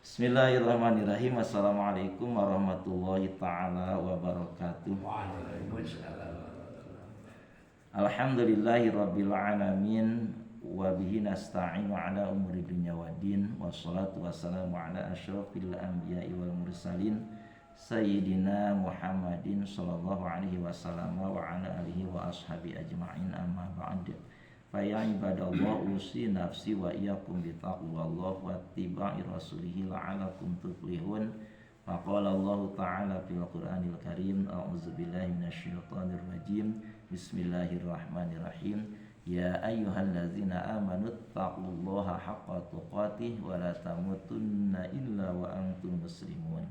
Bismillahirrahmanirrahim. Assalamualaikum warahmatullahi ta'ala wabarakatuh. Alhamdulillahi rabbil alamin. Wa bihi nasta'inu ala umuri dunya waddin. Wassalatu wassalamu ala asyrafil anbiya'i wal mursalin Sayyidina Muhammadin sallallahu alaihi wasallam wa ala alihi wa ashabi ajma'in, amma ba'd. Fa ya ibadallah, usi nafsi wa iyyakum bi taqwallah wa ittiba'i rasulih la'alakum tuflihun. Fa qala Allah ta'ala fil Qur'anil Karim, a'udzu billahi minasyaitonir rajim. Bismillahirrahmanirrahim. Ya ayyuhallazina amanu taqullaha haqqa tuqatih wa la tamutunna illa wa antum muslimun.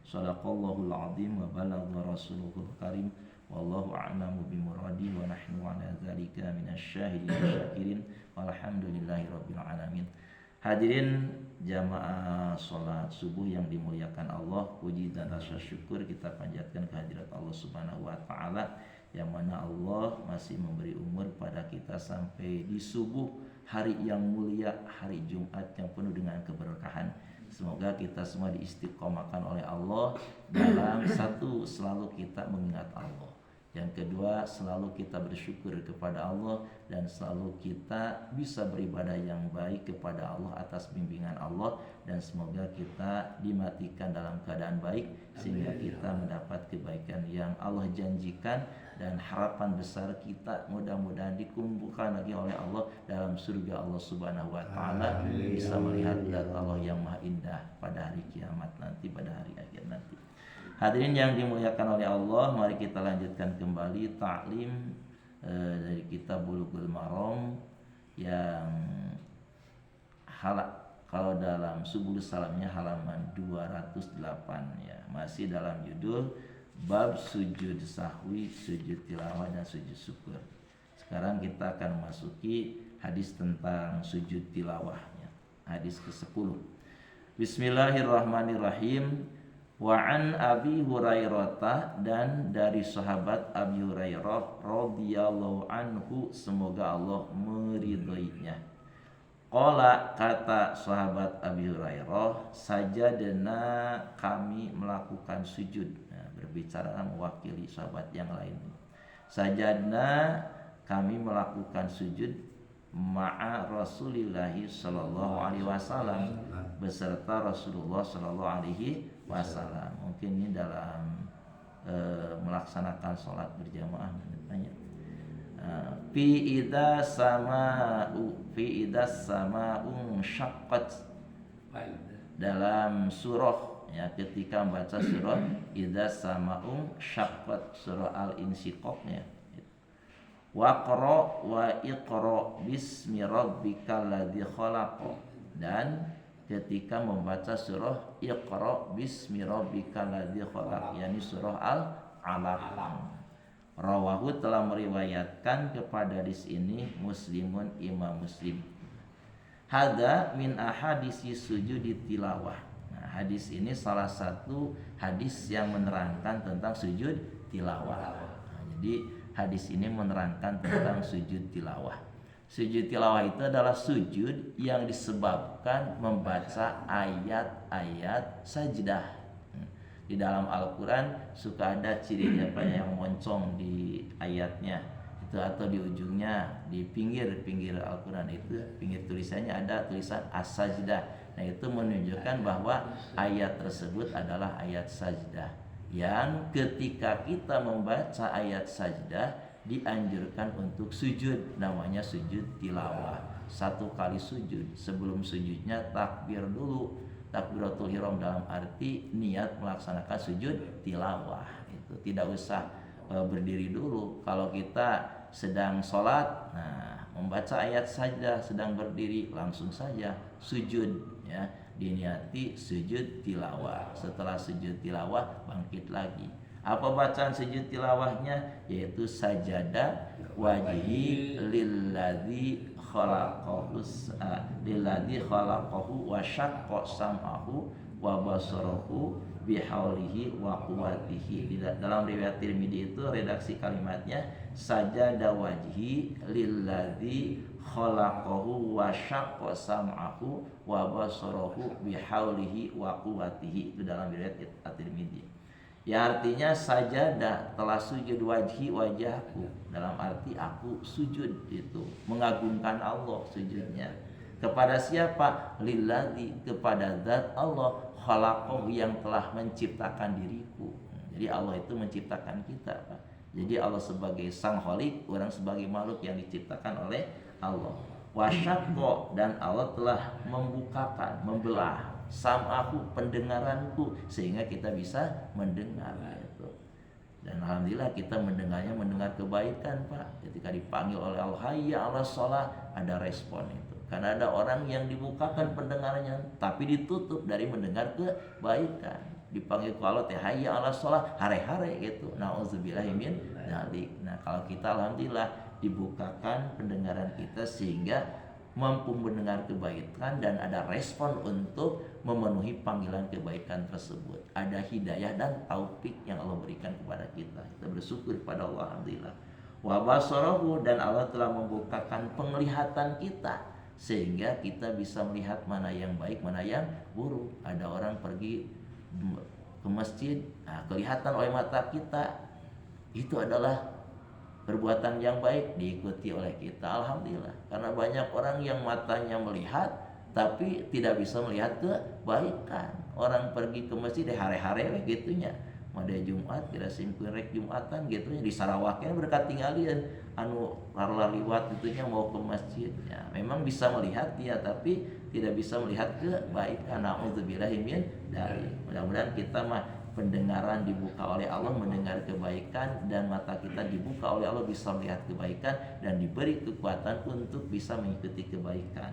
Shadaqallahul azim wa balagha rasuluhul karim. Wallahu a'lamu bimuradi wa nahnu ala dzalika minasyahidin syakirin walhamdulillahi rabbil alamin. Hadirin jamaah salat subuh yang dimuliakan Allah, puji dan rasa syukur kita panjatkan kehadirat Allah Subhanahu wa taala, yang mana Allah masih memberi umur pada kita sampai di subuh hari yang mulia, hari Jumat yang penuh dengan keberkahan. Semoga kita semua diistiqomahkan oleh Allah dalam satu, selalu kita mengingat Allah. Yang kedua, selalu kita bersyukur kepada Allah, dan selalu kita bisa beribadah yang baik kepada Allah atas bimbingan Allah. Dan semoga kita dimatikan dalam keadaan baik, sehingga kita mendapat kebaikan yang Allah janjikan. Dan harapan besar kita mudah-mudahan dikumpulkan lagi oleh Allah dalam surga Allah Subhanahu wa taala, bisa melihat zat Allah yang maha indah pada hari kiamat nanti, pada hari akhir nanti. Hadirin yang dimuliakan oleh Allah, mari kita lanjutkan kembali taklim dari kitab Bulughul Maram yang kalau dalam Subul Salamnya halaman 208 ya, masih dalam judul bab sujud sahwi, sujud tilawah dan sujud syukur. Sekarang kita akan memasuki hadis tentang sujud tilawahnya, hadis ke-10. Bismillahirrahmanirrahim. Wa an Abi Hurairah, dan dari sahabat Abi Hurairah radhiyallahu anhu, semoga Allah meridhoinya. Qala, kata sahabat Abi Hurairah, sajadna, kami melakukan sujud. Nah, berbicara mewakili sahabat yang lain. Sajadna, kami melakukan sujud ma'a Rasulillahi sallallahu alaihi wasallam, beserta Rasulullah sallallahu alaihi wasallam. Mungkin ini dalam melaksanakan sholat berjamaah banyak. Fi idza sama'u syaqqat, dalam surah ya, ketika membaca surah idza sama'u syaqqat, surah al-insyiqaq ya. Waqra wa iqra bismi rabbikal ladzi khalaq, dan ketika membaca surah iqra bismi rabbikal ladzi khalaq, yakni surah al-alaq. Rawahu, telah meriwayatkan kepada hadis ini Muslimun, Imam Muslim. Hada min ahadisi sujudi tilawah. Nah, hadis ini salah satu hadis yang menerangkan tentang sujud tilawah. Nah, jadi hadis ini menerangkan tentang sujud tilawah. Sujud tilawah itu adalah sujud yang disebabkan membaca ayat-ayat sajdah. Di dalam Al-Quran suka ada cirinya yang moncong di ayatnya itu, atau di ujungnya, di pinggir Al-Quran itu, pinggir tulisannya ada tulisan as-sajdah. Nah, itu menunjukkan bahwa ayat tersebut adalah ayat sajdah, yang ketika kita membaca ayat sajdah dianjurkan untuk sujud, namanya sujud tilawah. Satu kali sujud, sebelum sujudnya takbir dulu, takbiratul ihram, dalam arti niat melaksanakan sujud tilawah. Itu tidak usah berdiri dulu. Kalau kita sedang sholat, nah membaca ayat sajdah, sedang berdiri, langsung saja sujud ya, diniati sujud tilawah. Setelah sujud tilawah bangkit lagi. Apa bacaan sujud tilawahnya? Yaitu sajada wajhi lilladzi khalaqahu wa syaqqa sam'ahu wa basarahu bihaulihi wa quwwatihi. Dalam riwayat Tirmidzi itu redaksi kalimatnya sajada wajhi lilladzi khalaqahu wa syaqqa sam'ahu wa basarahu bihaulihi wa quwwatihi. Itu dalam riwayat At-Tirmidzi. Ya artinya sajadah telah sujud wajhi wajahku, dalam arti aku sujud itu mengagungkan Allah sujudnya. Kepada siapa? Lilladzi, kepada zat Allah, khalaqahu yang telah menciptakan diriku. Jadi Allah itu menciptakan kita, Pak. Jadi Allah sebagai sang khalik, orang sebagai makhluk yang diciptakan oleh Allah. Wasyaqqa, dan Allah telah membukakan, membelah sam'ahu, pendengaranku, sehingga kita bisa mendengar gitu. Dan alhamdulillah kita mendengarnya, mendengar kebaikan, Pak. Ketika dipanggil oleh Allah, hayya 'alas shalah, ada respon itu. Karena ada orang yang dibukakan pendengarannya tapi ditutup dari mendengar kebaikan. Dipanggil ke Allah teh hayya 'alas shalah, hare-hare gitu. Nauzubillahi min dzalik. Nah, kalau kita alhamdulillah dibukakan pendengaran kita sehingga mampu mendengar kebaikan dan ada respon untuk memenuhi panggilan kebaikan tersebut. Ada hidayah dan taufik yang Allah berikan kepada kita. Kita bersyukur kepada Allah, alhamdulillah. Wa basarahu, dan Allah telah membukakan penglihatan kita sehingga kita bisa melihat mana yang baik, mana yang buruk. Ada orang pergi ke masjid, kelihatan oleh mata kita itu adalah perbuatan yang baik, diikuti oleh kita, alhamdulillah. Karena banyak orang yang matanya melihat tapi tidak bisa melihat kebaikan. Orang pergi ke masjid hare-hare gitunya, made Jumat kira simkuin rek Jumatan gitunya, di Sarawaknya berkat tinggalian anu larliwat itunya mau ke masjidnya. Memang bisa melihat dia tapi tidak bisa melihat kebaikan. Nauzubillahi min dzalik. Mudah-mudahan kita mah pendengaran dibuka oleh Allah mendengar kebaikan, dan mata kita dibuka oleh Allah bisa melihat kebaikan dan diberi kekuatan untuk bisa mengikuti kebaikan.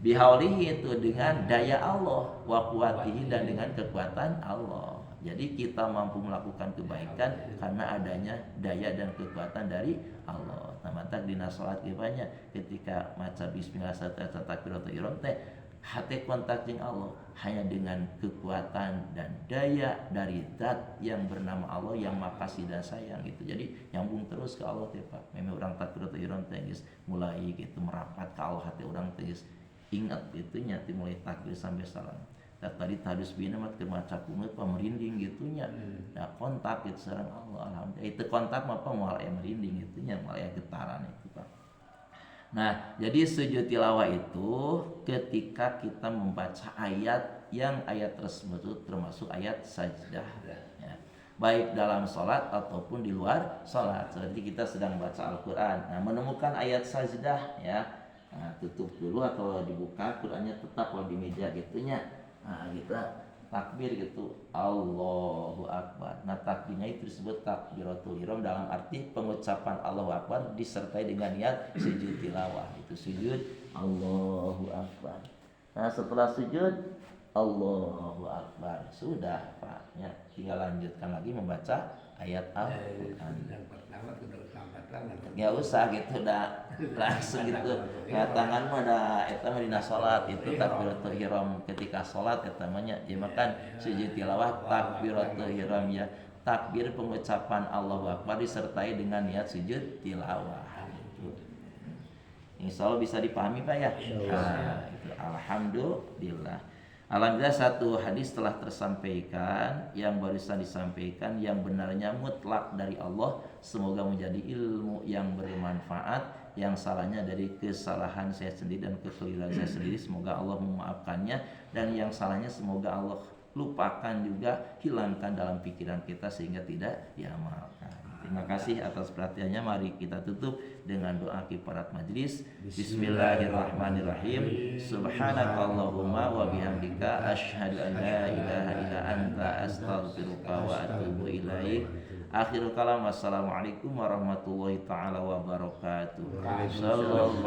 Bihaulihi, itu dengan daya Allah, wa quwwatihi, dan dengan kekuatan Allah. Jadi kita mampu melakukan kebaikan karena adanya daya dan kekuatan dari Allah. Nah, mata dina salat banyak ketika maca bismillah serta takbiratul ihram teh hati kontak dengan Allah hanya dengan kekuatan dan daya dari zat yang bernama Allah yang makasih dan sayang gitu. Jadi nyambung terus ke Allah teh, Pak. Memang orang takbiratul ihram teh mulai gitu merapat ke Allah, hati orang teh ingat itu nyati mulai takbir sampai salam. Dan tadi tadus bina mat keur maca kunut pamerinding gitunya. Nah, kontak itu sareng Allah, alhamdulillah. Itu kontak mah moal aya merinding gitunya, moal aya getaran itu, Pak. Nah, jadi sujud tilawah itu ketika kita membaca ayat yang ayat tersebut termasuk ayat sajdah, ya. Baik dalam sholat ataupun di luar sholat. Jadi kita sedang baca Al-Quran, nah menemukan ayat sajdah, ya, nah, tutup dulu atau dibuka Qurannya tetap kalau di meja gitunya. Nah, kita takbir gitu, Allahu Akbar. Nah, takbirnya itu disebut takbiratul ihram dalam arti pengucapan Allahu Akbar disertai dengan niat sujud tilawah. Itu sujud Allahu Akbar. Nah, setelah sujud Allahu Akbar, sudah, Pak, ya, tinggal lanjutkan lagi membaca ayat Al-Quran. Nggak usah gitu, dah langsung gitu. Ya, tangan mah dah eta mah dina salat itu takbiratul ihram ketika salat eta mah nya. Ya makan sujud tilawah takbiratul ihram, ya. Takbir pengucapan Allahu Akbar disertai dengan niat sujud tilawah. Insya Allah bisa dipahami, Pak, ya. Nah, itu alhamdulillah. Alhamdulillah satu hadis telah tersampaikan yang barusan disampaikan yang benarnya mutlak dari Allah, semoga menjadi ilmu yang bermanfaat, yang salahnya dari kesalahan saya sendiri dan kekeliruan saya sendiri semoga Allah memaafkannya, dan yang salahnya semoga Allah lupakan juga, hilangkan dalam pikiran kita sehingga tidak diamalkan. Terima kasih atas perhatiannya. Mari kita tutup dengan doa kifarat majlis. Bismillahirrahmanirrahim. Subhanakallahumma wa bihamdika asyhadu an la ilaha illa anta astaghfiruka wa atubu ilaik. Akhirul kalam, wassalamualaikum warahmatullahi taala wabarakatuh. Sallallahu